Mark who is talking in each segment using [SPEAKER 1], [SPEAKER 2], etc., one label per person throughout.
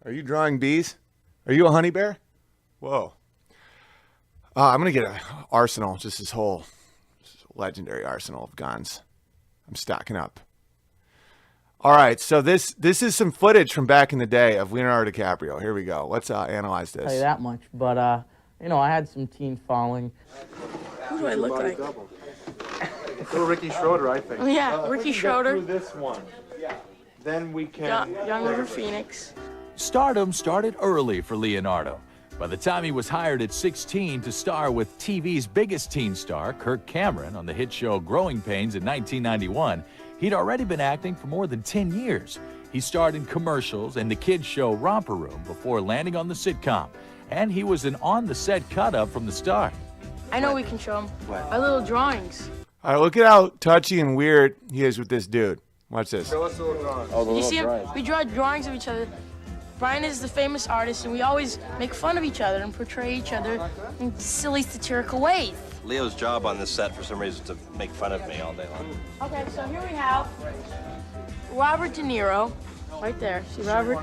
[SPEAKER 1] Are you drawing bees? Are you a honey bear? Whoa. I'm going to get an arsenal, just this whole legendary arsenal of guns. I'm stocking up. All right, so this is some footage from back in the day of Leonardo DiCaprio. Here we go. Let's analyze this.
[SPEAKER 2] Tell you that much, but I had some teen following.
[SPEAKER 3] Who do I look like?
[SPEAKER 4] Little Ricky Schroeder, I think.
[SPEAKER 3] Oh, yeah, Ricky Schroeder.
[SPEAKER 4] Through this one. Then we can.
[SPEAKER 3] Young River Phoenix.
[SPEAKER 5] Stardom started early for Leonardo. By the time he was hired at 16 to star with TV's biggest teen star, Kirk Cameron, on the hit show Growing Pains in 1991, he'd already been acting for more than 10 years. He starred in commercials and the kids' show Romper Room before landing on the sitcom. And he was an on-the-set cut-up from the start.
[SPEAKER 3] I know we can show them our little drawings.
[SPEAKER 1] All right, look at how touchy and weird he is with this dude. Watch this.
[SPEAKER 4] Show us the little drawings.
[SPEAKER 6] Oh, the
[SPEAKER 3] You
[SPEAKER 6] little
[SPEAKER 3] see him?
[SPEAKER 6] drawings.
[SPEAKER 3] We draw drawings of each other. Brian is the famous artist, and we always make fun of each other and portray each other in silly, satirical ways.
[SPEAKER 6] Leo's job on this set, for some reason, is to make fun of me all day long.
[SPEAKER 3] Okay, so here we have Robert De Niro, right there. See Robert?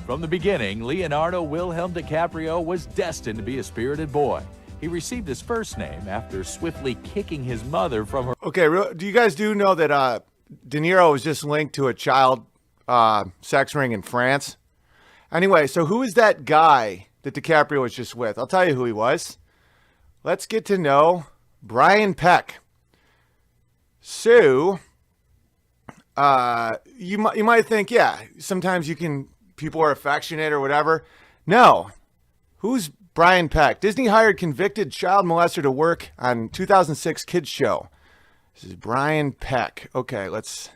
[SPEAKER 5] From the beginning, Leonardo Wilhelm DiCaprio was destined to be a spirited boy. He received his first name after swiftly kicking his mother from her.
[SPEAKER 1] Okay, do you guys know that De Niro was just linked to a child sex ring in France? Anyway, so who is that guy that DiCaprio was just with? I'll tell you who he was. Let's get to know Brian Peck. So, you might think, yeah, sometimes people are affectionate or whatever. No. Who's Brian Peck? Disney hired convicted child molester to work on 2006 kids show. This is Brian Peck. Okay, let's...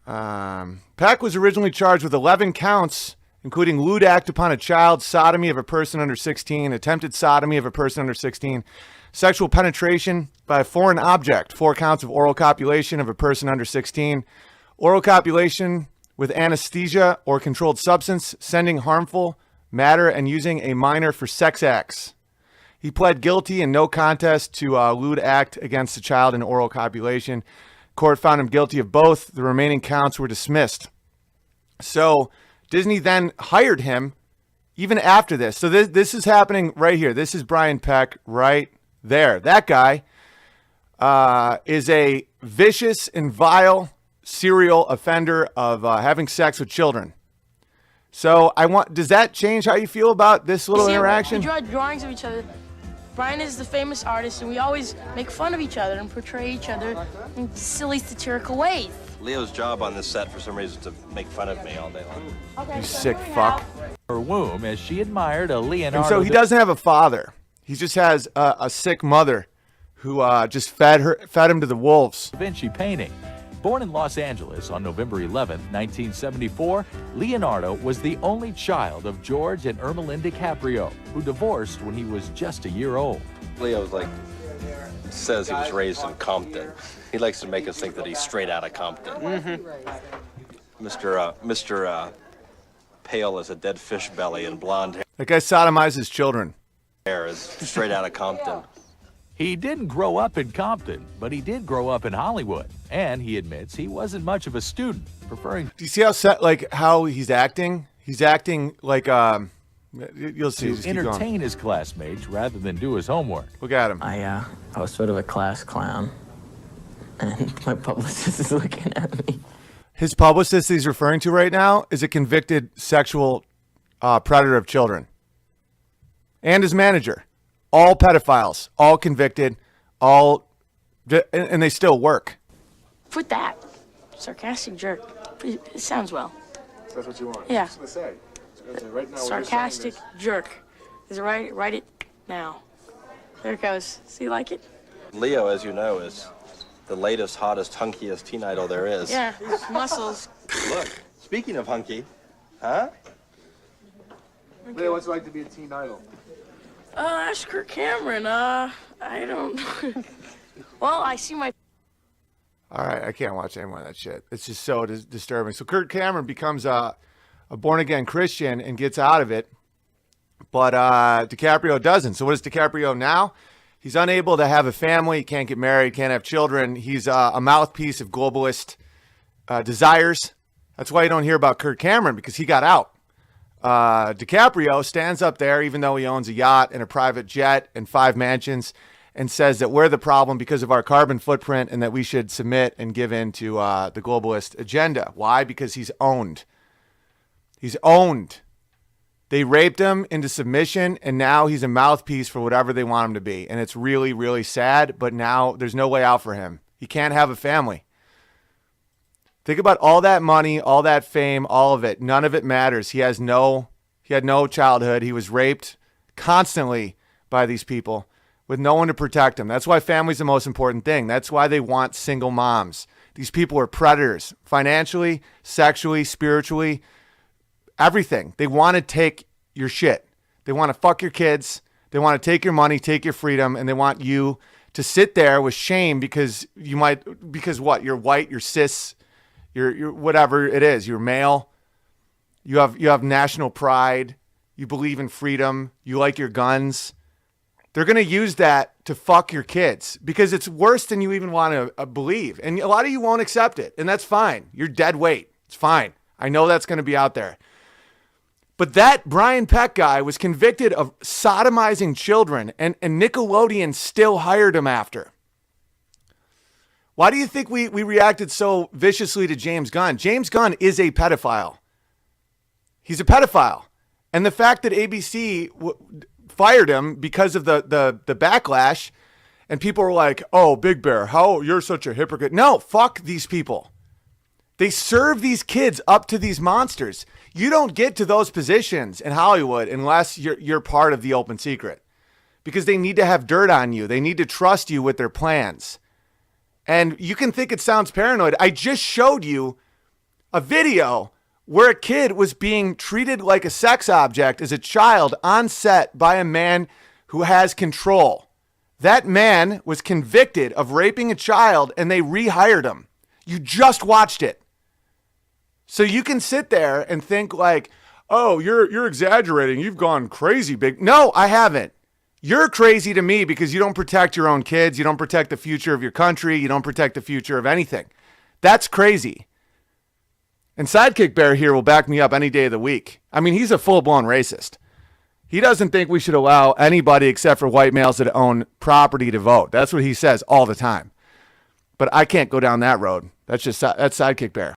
[SPEAKER 1] Peck was originally charged with 11 counts, including lewd act upon a child, sodomy of a person under 16, attempted sodomy of a person under 16, sexual penetration by a foreign object, 4 counts of oral copulation of a person under 16, oral copulation with anesthesia or controlled substance, sending harmful matter, and using a minor for sex acts. He pled guilty in no contest to lewd act against a child and oral copulation. Court found him guilty of both. The remaining counts were dismissed. So Disney then hired him even after this. So this is happening right here. This is Brian Peck right there. That guy is a vicious and vile serial offender of having sex with children. So does that change how you feel about this little interaction?
[SPEAKER 3] We draw drawings of each other. Brian is the famous artist, and we always make fun of each other and portray each other in silly, satirical ways.
[SPEAKER 6] Leo's job on this set, for some reason, is to make fun of me all day long.
[SPEAKER 3] Okay,
[SPEAKER 1] You
[SPEAKER 3] so
[SPEAKER 1] sick
[SPEAKER 3] here we
[SPEAKER 1] fuck.
[SPEAKER 3] have-
[SPEAKER 5] Her womb as she admired a Leonardo.
[SPEAKER 1] And so he doesn't have a father. He just has a sick mother who just fed him to the wolves.
[SPEAKER 5] Da Vinci painting. Born in Los Angeles on November 11, 1974, Leonardo was the only child of George and Ermeline DiCaprio, who divorced when he was just a year old.
[SPEAKER 6] Leo's says he was raised in Compton. He likes to make us think that he's straight out of Compton. Mr. Pale as a dead fish belly and blonde
[SPEAKER 1] That guy sodomizes children.
[SPEAKER 6] hair is straight out of Compton.
[SPEAKER 5] He didn't grow up in Compton, but he did grow up in Hollywood. And he admits he wasn't much of a student, preferring
[SPEAKER 1] Do you see how he's acting? He's acting like you'll see.
[SPEAKER 5] to
[SPEAKER 1] Just keep going.
[SPEAKER 5] entertain his classmates rather than do his homework.
[SPEAKER 1] Look at him.
[SPEAKER 2] I was sort of a class clown, and my publicist is looking at me.
[SPEAKER 1] His publicist he's referring to right now is a convicted sexual predator of children, and his manager, all pedophiles, all convicted, and they still work.
[SPEAKER 3] Put that. Sarcastic jerk. It sounds well.
[SPEAKER 4] That's what you want.
[SPEAKER 3] Yeah.
[SPEAKER 4] I'm just gonna say. Right now,
[SPEAKER 3] Sarcastic jerk. Is it right? Write it now. There it goes. See, you like it?
[SPEAKER 6] Leo, as you know, is the latest, hottest, hunkiest teen idol there is.
[SPEAKER 3] Yeah, muscles.
[SPEAKER 6] Look, speaking of hunky, huh?
[SPEAKER 4] Leo, what's it like to be a teen idol?
[SPEAKER 3] Ask Kirk Cameron. I don't. Well, I see my.
[SPEAKER 1] All right, I can't watch any more of that shit. It's just so disturbing. So Kirk Cameron becomes a born-again Christian and gets out of it, but DiCaprio doesn't. So what is DiCaprio now? He's unable to have a family, can't get married, can't have children. He's a mouthpiece of globalist desires. That's why you don't hear about Kirk Cameron, because he got out. DiCaprio stands up there, even though he owns a yacht and a private jet and 5 mansions, and says that we're the problem because of our carbon footprint and that we should submit and give in to the globalist agenda. Why? Because he's owned. He's owned. They raped him into submission, and now he's a mouthpiece for whatever they want him to be. And it's really, really sad, but now there's no way out for him. He can't have a family. Think about all that money, all that fame, all of it. None of it matters. He had no childhood. He was raped constantly by these people with no one to protect him. That's why family's the most important thing. That's why they want single moms. These people are predators, financially, sexually, spiritually, everything. They want to take your shit. They want to fuck your kids. They want to take your money, take your freedom, and they want you to sit there with shame because what? You're white, you're cis, you're whatever it is. You're male. You have national pride. You believe in freedom. You like your guns. They're going to use that to fuck your kids because it's worse than you even want to believe. And a lot of you won't accept it, and that's fine. You're dead weight. It's fine. I know that's going to be out there. But that Brian Peck guy was convicted of sodomizing children, and Nickelodeon still hired him after. Why do you think we reacted so viciously to James Gunn? James Gunn is a pedophile. He's a pedophile. And the fact that ABC fired him because of the backlash, and people were like, oh, Big Bear, how you're such a hypocrite. No, fuck these people. They serve these kids up to these monsters. You don't get to those positions in Hollywood unless you're part of the open secret, because they need to have dirt on you. They need to trust you with their plans. And you can think it sounds paranoid. I just showed you a video where a kid was being treated like a sex object as a child on set by a man who has control. That man was convicted of raping a child and they rehired him. You just watched it. So you can sit there and think like, oh, you're exaggerating. You've gone crazy, big. No, I haven't. You're crazy to me because you don't protect your own kids. You don't protect the future of your country. You don't protect the future of anything. That's crazy. And Sidekick Bear here will back me up any day of the week. I mean, he's a full-blown racist. He doesn't think we should allow anybody except for white males that own property to vote. That's what he says all the time. But I can't go down that road. That's Sidekick Bear.